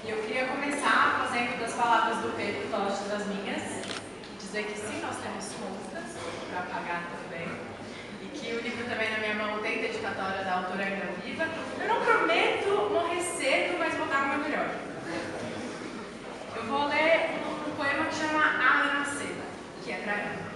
E eu queria começar fazendo das palavras do Pedro Tocha das minhas, e dizer que sim, nós temos contas para pagar também, e que o livro também na minha mão tem dedicatória da autora ainda viva. Eu não prometo morrer cedo, mas vou dar o meu melhor. Eu vou ler um poema que chama A Nascer, que é para ela.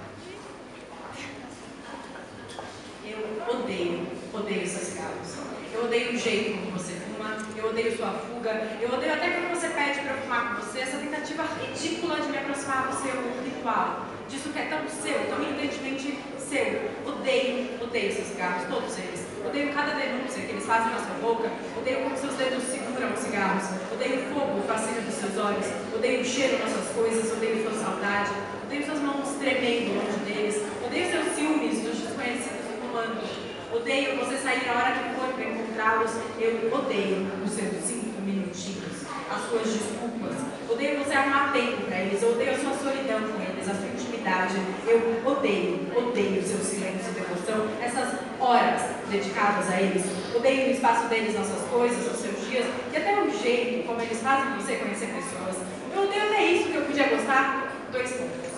Eu odeio seus cigarros. Eu odeio o jeito como você fuma, eu odeio sua fuga, eu odeio até quando você pede para eu fumar com você, essa tentativa ridícula de me aproximar do seu ritual, disso que é tão seu, tão evidentemente seu. Odeio seus cigarros, todos eles. Odeio cada denúncia que eles fazem na sua boca, odeio como seus dedos seguram os cigarros, odeio o fogo, o fascínio dos seus olhos, odeio o cheiro das suas coisas, odeio sua saudade, odeio suas mãos tremendo longe deles, odeio seus ciúmes dos desconhecidos fumando. Odeio você sair na hora que for para encontrá-los. Eu odeio os seus 5 minutinhos, as suas desculpas. Odeio você arrumar tempo para eles. Eu odeio a sua solidão com eles, a sua intimidade. Eu odeio o seu silêncio e devoção, essas horas dedicadas a eles. Odeio o espaço deles nas suas coisas, nos seus dias, e até o jeito como eles fazem você conhecer pessoas. Eu odeio até isso que eu podia gostar. 2 pontos.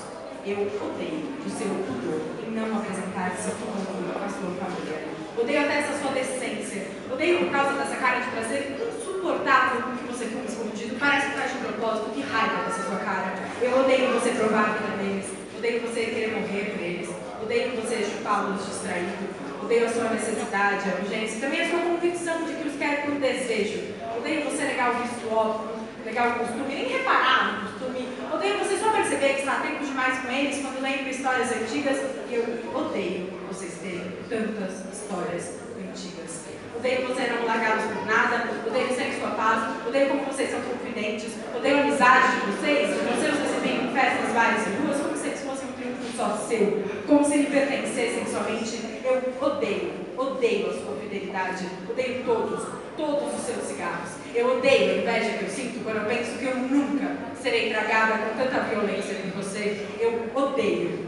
Eu odeio o seu pudor em não apresentar-se com a sua família. Odeio até essa sua decência. Odeio por causa dessa cara de prazer insuportável com que você fuma escondido. Parece que faz de propósito. Que raiva dessa sua cara. Eu odeio você provar a vida deles. Odeio você querer morrer por eles. Odeio você chupá-los distraído. Odeio a sua necessidade, a urgência. Também a sua convicção de que os quer por desejo. Odeio você negar o visto óbvio, negar o costume, nem reparar no costume. Odeio você só perceber que está tempo demais com eles quando lembra histórias antigas. Eu odeio vocês terem tantas histórias antigas. Odeio você não largá-los por nada. Odeio você em sua paz. Odeio como vocês são confidentes. Odeio a amizade de vocês. Vocês recebem em festas, bares e ruas como se eles fossem um triunfo só seu. Como se lhe pertencessem somente. Eu odeio a sua fidelidade. Odeio todos os seus cigarros. Eu odeio a inveja que eu sinto quando eu penso que eu nunca serei tragada com tanta violência como você. Eu odeio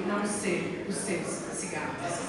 não ser os seus cigarros.